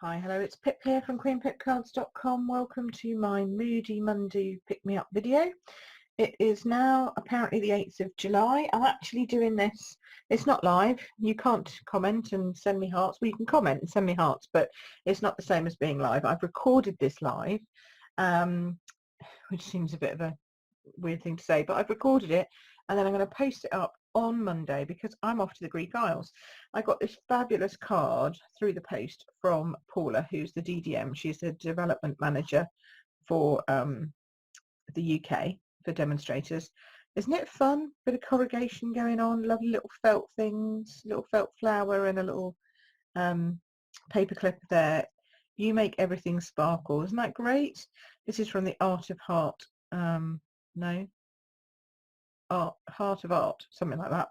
Hi, hello, it's Pip here from queenpipcards.com. Welcome to my Moody Monday Pick Me Up video. It is now apparently the 8th of July. I'm actually doing this, it's not live. You can't comment and send me hearts. Well, you can comment and send me hearts, but it's not the same as being live. I've recorded this live, which seems a bit of a weird thing to say, but I've recorded it and then I'm going to post it up on Monday because I'm off to the Greek Isles. I got this fabulous card through the post from Paula, who's the DDM. She's the development manager for the UK for demonstrators. Isn't it fun? Bit of corrugation going on, lovely little felt things, little felt flower and a little paper clip there. You make everything sparkle. Isn't that great? This is from the Art of Heart. Heart of Art, something like that.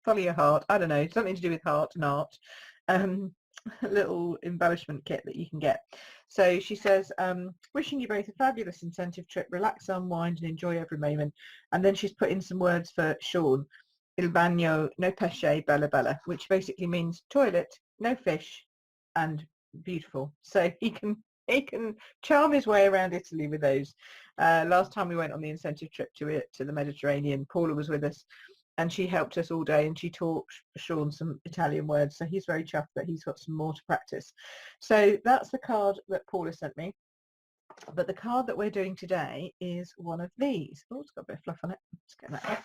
Follow your heart, I don't know, something to do with heart and art. A little embellishment kit that you can get. So she says, wishing you both a fabulous incentive trip, relax, unwind and enjoy every moment. And then she's put in some words for Sean. Il bagno no pesce bella bella, which basically means toilet, no fish and beautiful. So he can charm his way around Italy with those. Last time we went on the incentive trip to the Mediterranean, Paula was with us and she helped us all day and she taught Sean some Italian words, so he's very chuffed that he's got some more to practice. So that's the card that Paula sent me, but the card that we're doing today is one of these. Oh, it's got a bit of fluff on it. Let's get that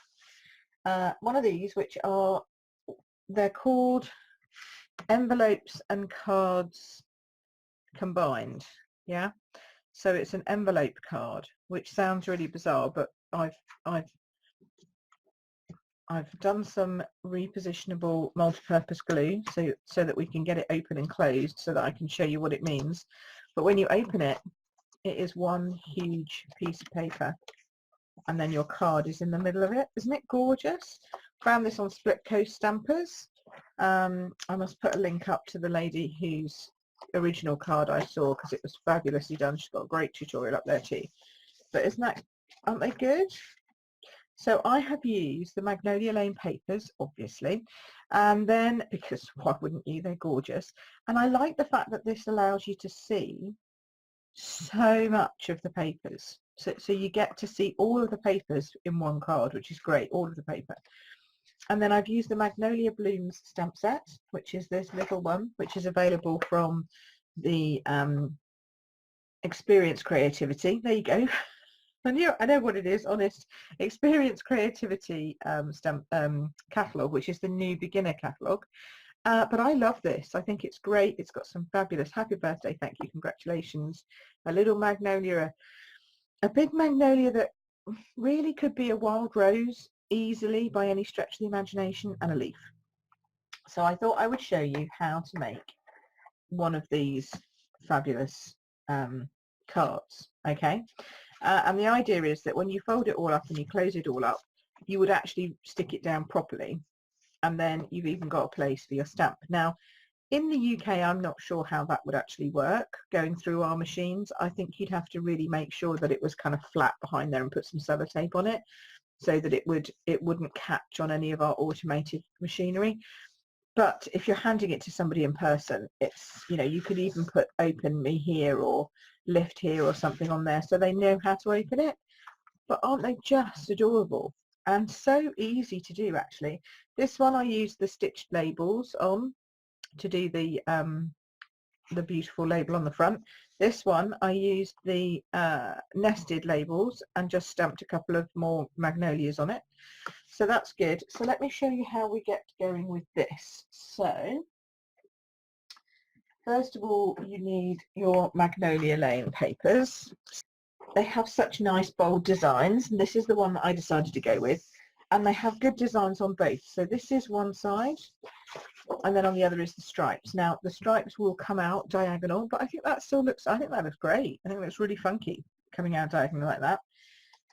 off. One of these, which are, they're called envelopes and cards combined. Yeah, so it's an envelope card, which sounds really bizarre, but I've done some repositionable multi-purpose glue so that we can get it open and closed so that I can show you what it means. But when you open it, it is one huge piece of paper and then your card is in the middle of it. Isn't it gorgeous? Found this on Split Coast Stampers. I must put a link up to the lady whose original card I saw because it was fabulously done. She's got a great tutorial up there too. But aren't they good? So I have used the Magnolia Lane papers, obviously, and then, because why wouldn't you, they're gorgeous. And I like the fact that this allows you to see so much of the papers. So you get to see all of the papers in one card, which is great, all of the paper. And then I've used the Magnolia Blooms stamp set, which is this little one, which is available from the Experience Creativity. There you go. I know what it is, honest. Experience Creativity stamp catalogue, which is the new beginner catalogue. But I love this. I think it's great. It's got some fabulous happy birthday, thank you, congratulations. A little magnolia, a big magnolia that really could be a wild rose easily by any stretch of the imagination, and a leaf. So I thought I would show you how to make one of these fabulous cards, okay? And the idea is that when you fold it all up and you close it all up, you would actually stick it down properly, and then you've even got a place for your stamp. Now, in the UK, I'm not sure how that would actually work going through our machines. I think you'd have to really make sure that it was kind of flat behind there and put some sellotape on it so that it wouldn't catch on any of our automated machinery. But if you're handing it to somebody in person, it's, you know, you could even put open me here or lift here or something on there so they know how to open it. But aren't they just adorable and so easy to do? Actually, this one I used the stitched labels on to do the beautiful label on the front. This one I used the nested labels and just stamped a couple of more magnolias on it. So that's good. So let me show you how we get going with this. So first of all, you need your Magnolia Lane papers. They have such nice bold designs, and this is the one that I decided to go with, and they have good designs on both. So this is one side and then on the other is the stripes. Now the stripes will come out diagonal, but I think that looks great. I think that's really funky coming out diagonal like that.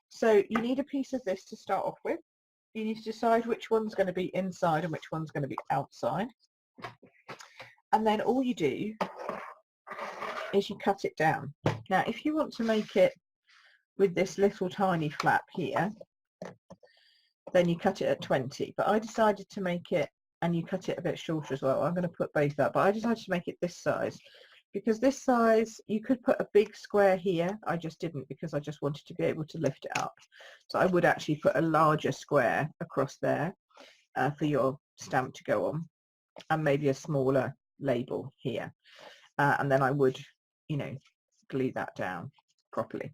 So you need a piece of this to start off with. You need to decide which one's going to be inside and which one's going to be outside. And then all you do is you cut it down. Now, if you want to make it with this little tiny flap here, then you cut it at 20. But I decided to make it and you cut it a bit shorter as well. I'm going to put both up, but I decided to make it this size because this size, you could put a big square here. I just didn't because I just wanted to be able to lift it up. So I would actually put a larger square across there for your stamp to go on, and maybe a smaller label here. And then I would, you know, glue that down properly.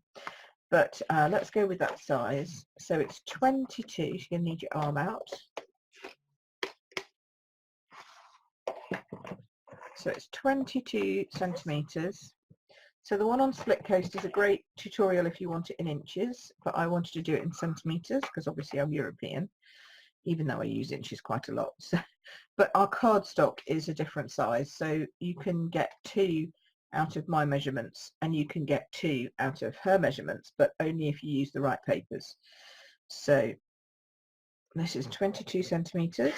But let's go with that size. So it's 22, so you're going to need your arm out. So it's 22 centimetres. So the one on Split Coast is a great tutorial if you want it in inches, but I wanted to do it in centimetres because obviously I'm European, even though I use inches quite a lot. So, but our cardstock is a different size, so you can get 2 out of my measurements and you can get 2 out of her measurements, but only if you use the right papers. So this is 22 centimetres,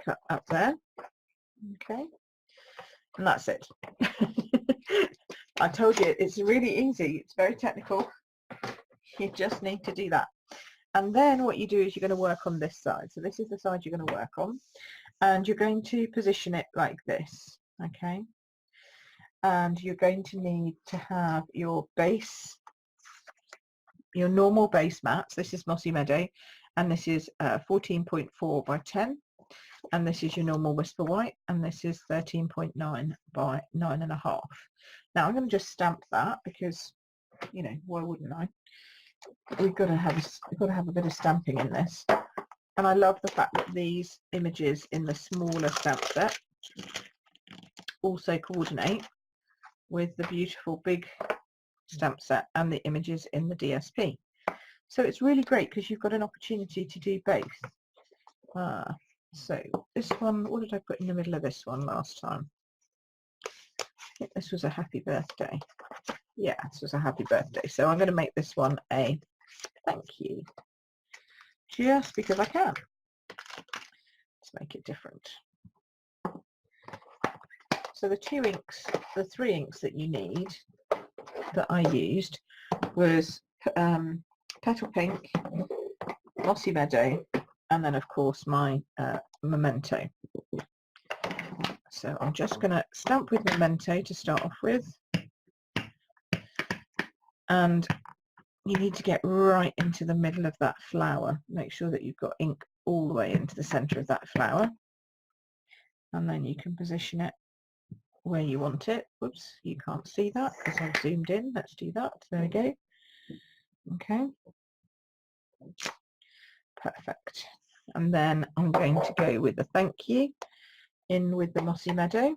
cut up there, okay, and that's it. I told you it's really easy, it's very technical, you just need to do that. And then what you do is you're going to work on this side. So this is the side you're going to work on, and you're going to position it like this, okay? And you're going to need to have your base, your normal base mats. This is Mossy Meadow, and this is 14.4 by 10, and this is your normal Whisper White, and this is 13.9 by 9.5. Now I'm going to just stamp that because, you know, why wouldn't I? We've got to have a bit of stamping in this, and I love the fact that these images in the smaller stamp set also coordinate with the beautiful big stamp set and the images in the DSP. So it's really great because you've got an opportunity to do both. So this one, what did I put in the middle of this one last time? I think this was a happy birthday. Yeah, this was a happy birthday. So I'm going to make this one a thank you, just because I can. Let's make it different. So the 3 inks that you need, that I used, was Petal Pink, Mossy Meadow, and then of course my Memento. So I'm just going to stamp with Memento to start off with, and you need to get right into the middle of that flower. Make sure that you've got ink all the way into the centre of that flower, and then you can position it where you want it. Whoops, you can't see that because I've zoomed in. Let's do that. There we go. Okay, perfect. And then I'm going to go with the thank you in with the Mossy Meadow.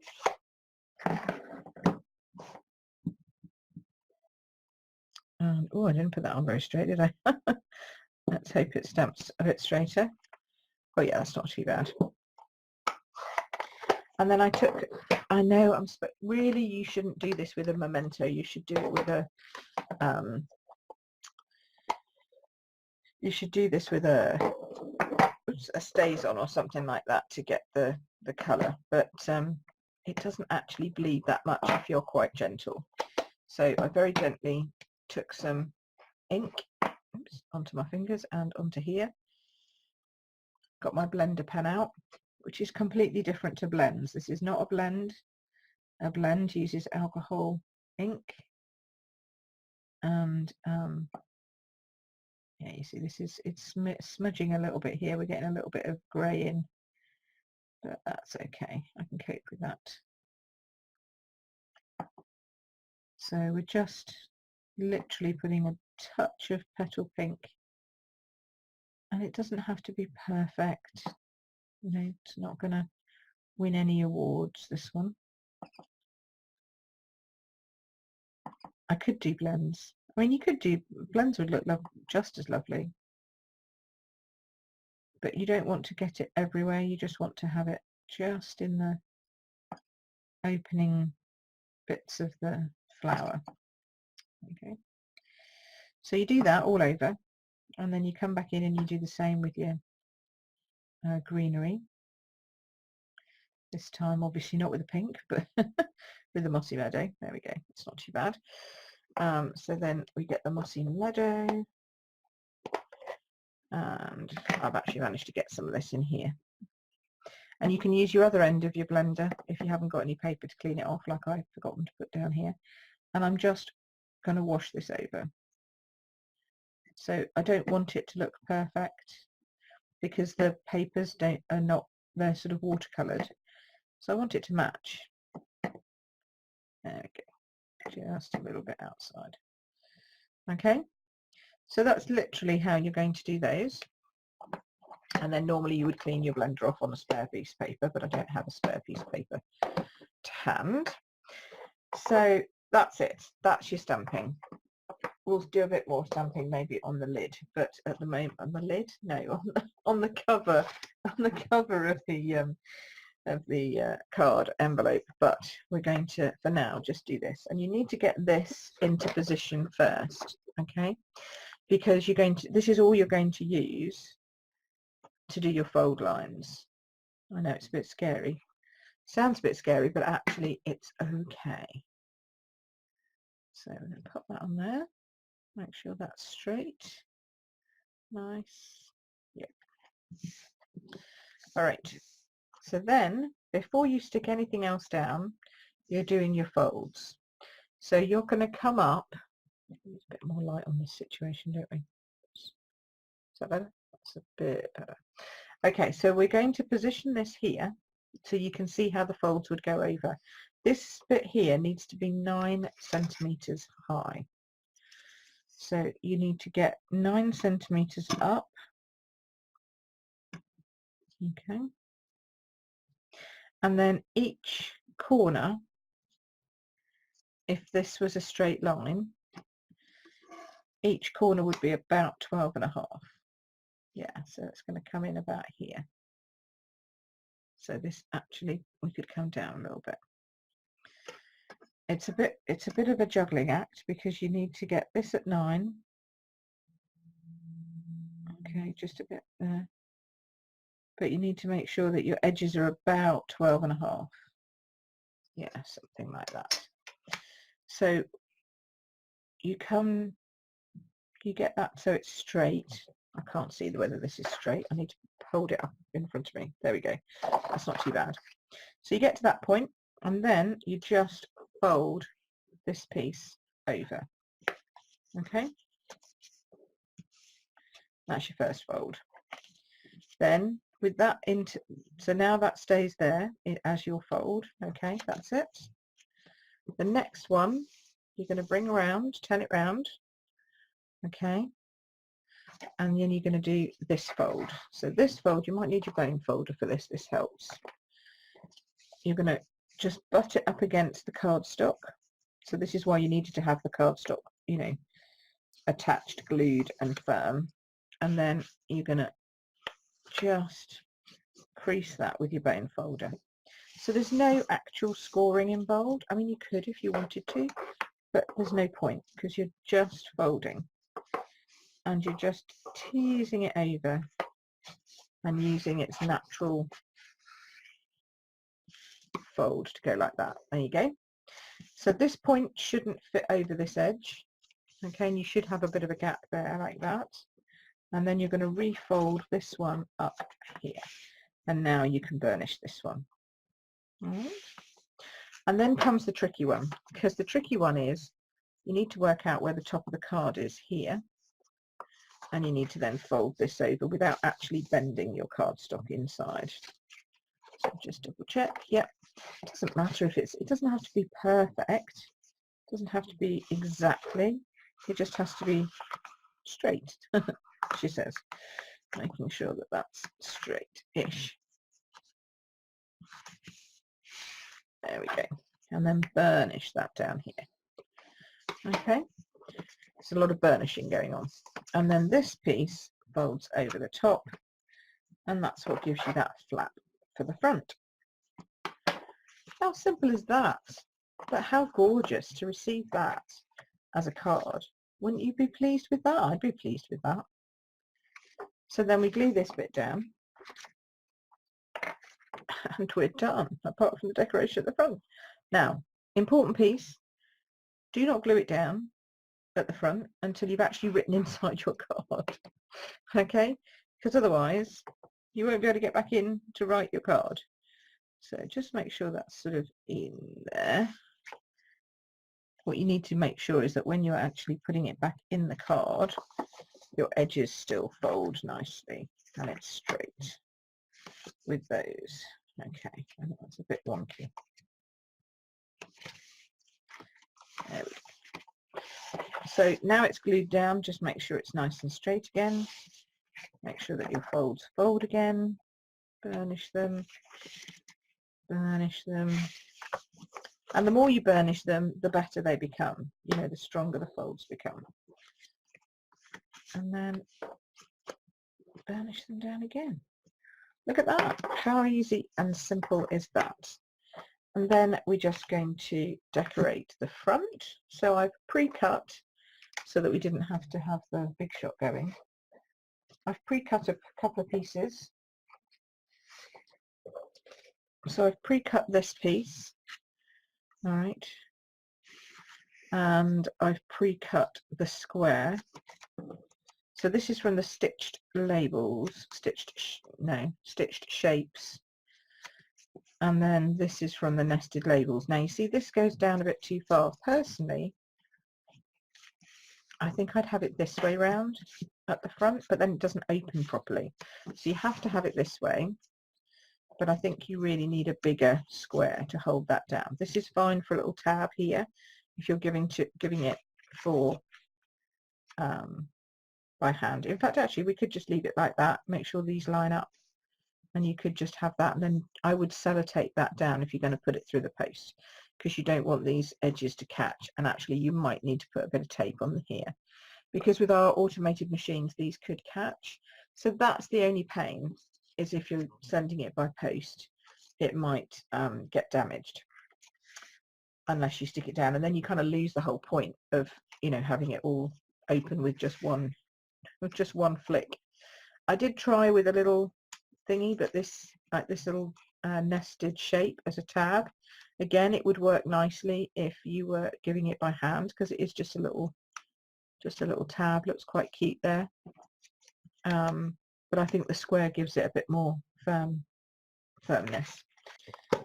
And oh, I didn't put that on very straight, did I? Let's hope it stamps a bit straighter. Oh yeah, that's not too bad. And then I know really you shouldn't do this with a Memento. You should do it with a a StazOn or something like that to get the colour, but it doesn't actually bleed that much if you're quite gentle. So I very gently took some ink onto my fingers and onto here. Got my blender pen out, which is completely different to blends. This is not a blend. A blend uses alcohol ink, and yeah, you see it's smudging a little bit here. We're getting a little bit of grey in, but that's okay. I can cope with that. So we're just literally putting a touch of Petal Pink, and it doesn't have to be perfect. You know, it's not going to win any awards, this one. I could do blends. I mean, you could do blends, would look just as lovely, but you don't want to get it everywhere. You just want to have it just in the opening bits of the flower. Okay, so you do that all over, and then you come back in and you do the same with your greenery. This time obviously not with the pink, but with the Mossy Meadow. There we go, it's not too bad. So then we get the Mossy Meadow, and I've actually managed to get some of this in here. And you can use your other end of your blender if you haven't got any paper to clean it off, like I've forgotten to put down here. And I'm just going to wash this over. So I don't want it to look perfect because the papers are not, they're sort of watercoloured. So I want it to match. There we go, just a little bit outside. Okay, so that's literally how you're going to do those. And then normally you would clean your blender off on a spare piece of paper, but I don't have a spare piece of paper to hand. So that's it, that's your stamping. We'll do a bit more stamping maybe on the lid, but at the moment, on the lid? No, on the cover, of the card envelope. But we're going to, for now, just do this. And you need to get this into position first, okay? Because you're going to, this is all you're going to use to do your fold lines. I know it's a bit scary. Sounds a bit scary, but actually it's okay. So I'm going to pop that on there. Make sure that's straight. Nice. Yep. All right. So then, before you stick anything else down, you're doing your folds. So you're going to come up. There's a bit more light on this situation, don't we? Is that better? That's a bit better. Okay, so we're going to position this here so you can see how the folds would go over. This bit here needs to be 9 centimetres high. So you need to get 9 centimetres up. Okay. And then each corner, if this was a straight line, each corner would be about 12.5. Yeah, so it's going to come in about here. So this actually, we could come down a little bit. It's a bit of a juggling act because you need to get this at 9. Okay, just a bit there. But you need to make sure that your edges are about 12.5. Yeah, something like that. So you get that so it's straight. I can't see whether this is straight. I need to hold it up in front of me. There we go. That's not too bad. So you get to that point and then you just fold this piece over. Okay, that's your first fold. Then with that into, so now that stays there as your fold. Okay, that's it. The next one you're going to bring around, turn it round. Okay, and then you're going to do this fold. So this fold, you might need your bone folder for this. This helps. You're going to just butt it up against the cardstock. So this is why you needed to have the cardstock, you know, attached, glued and firm. And then you're going to just crease that with your bone folder. So there's no actual scoring involved. I mean, you could if you wanted to, but there's no point because you're just folding and you're just teasing it over and using its natural fold to go like that. There you go. So this point shouldn't fit over this edge. Okay, and you should have a bit of a gap there like that. And then you're going to refold this one up here. And now you can burnish this one. All right. And then comes the tricky one, because the tricky one is you need to work out where the top of the card is here. And you need to then fold this over without actually bending your cardstock inside. So just double check. Yep. It doesn't matter if it doesn't have to be perfect. It doesn't have to be exactly. It just has to be straight, she says, making sure that that's straight-ish. There we go. And then burnish that down here. Okay. There's a lot of burnishing going on. And then this piece folds over the top, and that's what gives you that flap for the front. How simple is that? But how gorgeous to receive that as a card. Wouldn't you be pleased with that? I'd be pleased with that. So then we glue this bit down and we're done, apart from the decoration at the front. Now, important piece, do not glue it down at the front until you've actually written inside your card. Okay? Because otherwise you won't be able to get back in to write your card. So just make sure that's sort of in there. What you need to make sure is that when you're actually putting it back in the card, your edges still fold nicely and it's straight with those. Okay, I think that's a bit wonky. There we go. So now it's glued down, just make sure it's nice and straight again. Make sure that your folds fold again. Burnish them. Burnish them. And the more you burnish them, the better they become. You know, the stronger the folds become. And then burnish them down again. Look at that. How easy and simple is that? And then we're just going to decorate the front. So I've pre-cut so that we didn't have to have the big shot going. I've pre-cut a couple of pieces. So I've pre-cut this piece. All right. And I've pre-cut the square. So this is from the stitched labels, stitched shapes. And then this is from the nested labels. Now you see this goes down a bit too far. Personally, I think I'd have it this way round at the front, but then it doesn't open properly. So you have to have it this way. But I think you really need a bigger square to hold that down. This is fine for a little tab here if you're giving it for by hand. In fact, actually, we could just leave it like that. Make sure these line up, and you could just have that. And then I would sellotape that down if you're going to put it through the post, because you don't want these edges to catch. And actually, you might need to put a bit of tape on here, because with our automated machines, these could catch. So that's the only pain, is if you're sending it by post, it might get damaged unless you stick it down, and then you kind of lose the whole point of, you know, having it all open with just one flick. I did try with a little thingy, but this, like this little nested shape as a tab, again, it would work nicely if you were giving it by hand, because it is just a little tab. Looks quite cute there. But I think the square gives it a bit more firmness.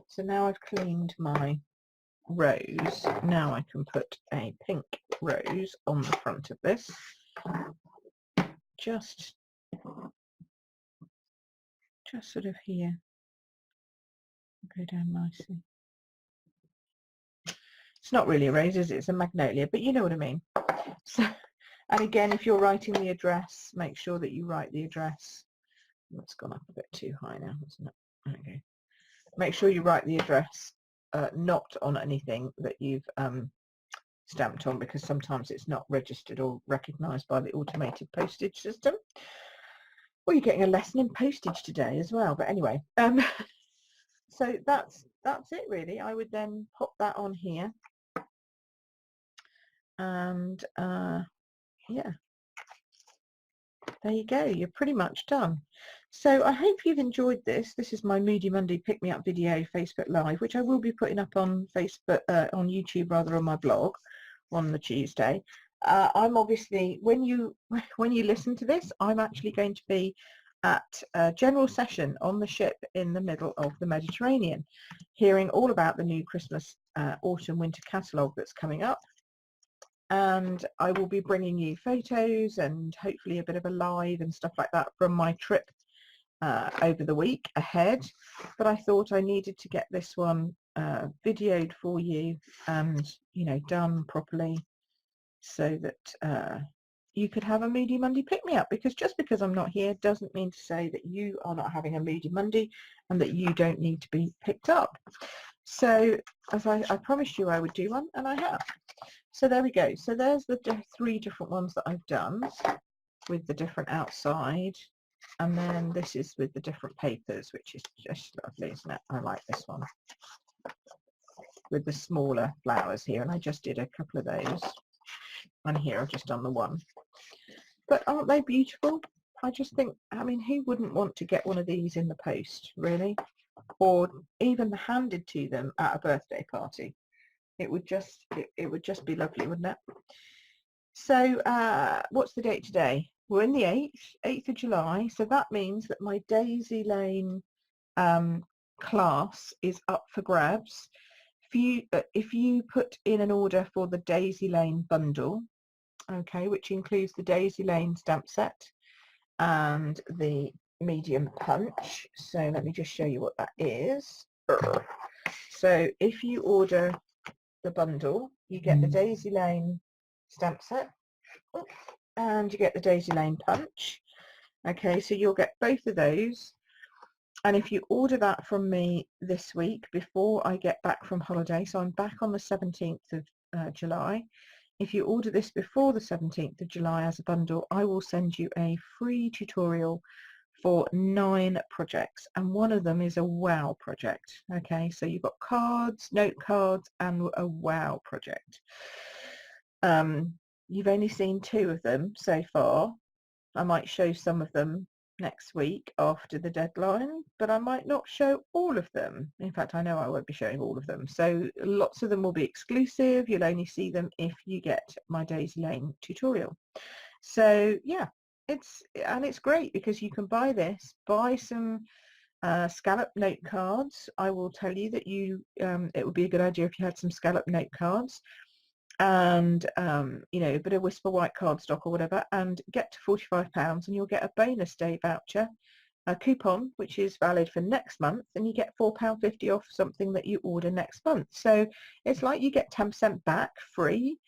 So now I've cleaned my rose. Now I can put a pink rose on the front of this. Just sort of here. Go down nicely. It's not really a rose, is it? It's a magnolia, but you know what I mean. So, and again, if you're writing the address, make sure that you write the address. That's gone up a bit too high now, hasn't it? Okay. Make sure you write the address, not on anything that you've stamped on, because sometimes it's not registered or recognised by the automated postage system. Well, you're getting a lesson in postage today as well. But anyway, so that's it really. I would then pop that on here, and yeah, there you go. You're pretty much done. So I hope you've enjoyed this. This is my Moody Monday Pick Me Up video, Facebook Live, which I will be putting up on Facebook, on YouTube rather, on my blog on the Tuesday. I'm obviously, when you listen to this, I'm actually going to be at a general session on the ship in the middle of the Mediterranean, hearing all about the new Christmas, autumn, winter catalogue that's coming up. And I will be bringing you photos and hopefully a bit of a live and stuff like that from my trip over the week ahead. But I thought I needed to get this one videoed for you and, you know, done properly, so that you could have a Moody Monday pick-me-up, because just because I'm not here doesn't mean to say that you are not having a Moody Monday and that you don't need to be picked up. So as I promised you I would do one, and I have. So there we go. So there's the three different ones that I've done with the different outside, and then this is with the different papers, which is just lovely, isn't it? I like this one with the smaller flowers here, and I just did a couple of those, and here I've just done the one. But aren't they beautiful? I just think, I mean, who wouldn't want to get one of these in the post, really? Or even handed to them at a birthday party. It would just be lovely, wouldn't it? So what's the date today? We're in the 8th of July, so that means that my Daisy Lane class is up for grabs. If you put in an order for the Daisy Lane bundle, okay, which includes the Daisy Lane stamp set and the medium punch. So let me just show you what that is. So if you order the bundle, you get the Daisy Lane stamp set and you get the Daisy Lane punch. Okay, so you'll get both of those. And if you order that from me this week before I get back from holiday, so I'm back on the 17th of July, if you order this before the 17th of July as a bundle, I will send you a free tutorial for 9 projects, and one of them is a wow project. Okay, so you've got cards, note cards, and a wow project. You've only seen 2 of them so far. I might show some of them next week after the deadline, but I might not show all of them. In fact, I know I won't be showing all of them. So lots of them will be exclusive. You'll only see them if you get my Daisy Lane tutorial. So yeah, it's great because you can buy this, buy some scallop note cards. I will tell you that it would be a good idea if you had some scallop note cards, and you know, a bit of Whisper White cardstock or whatever, and get to £45, and you'll get a bonus day voucher, a coupon which is valid for next month, and you get £4.50 off something that you order next month. So it's like you get 10% back free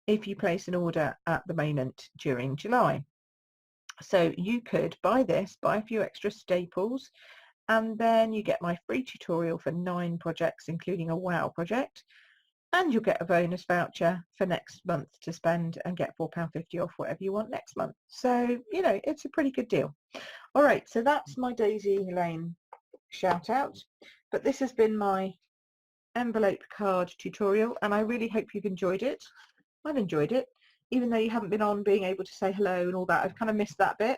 if you place an order at the moment during July. So you could buy this, buy a few extra staples, and then you get my free tutorial for 9 projects, including a wow project, and you'll get a bonus voucher for next month to spend and get £4.50 off whatever you want next month. So, you know, it's a pretty good deal. All right, so that's my Daisy Lane shout out, but this has been my envelope card tutorial, and I really hope you've enjoyed it. I've enjoyed it, even though you haven't been on being able to say hello and all that. I've kind of missed that bit,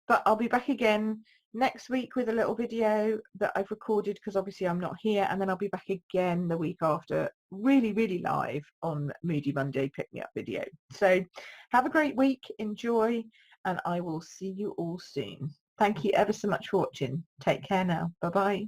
but I'll be back again next week with a little video that I've recorded because obviously I'm not here, and then I'll be back again the week after, really live on Moody Monday Pick Me Up video. So have a great week, enjoy, and I will see you all soon. Thank you ever so much for watching. Take care now. Bye bye.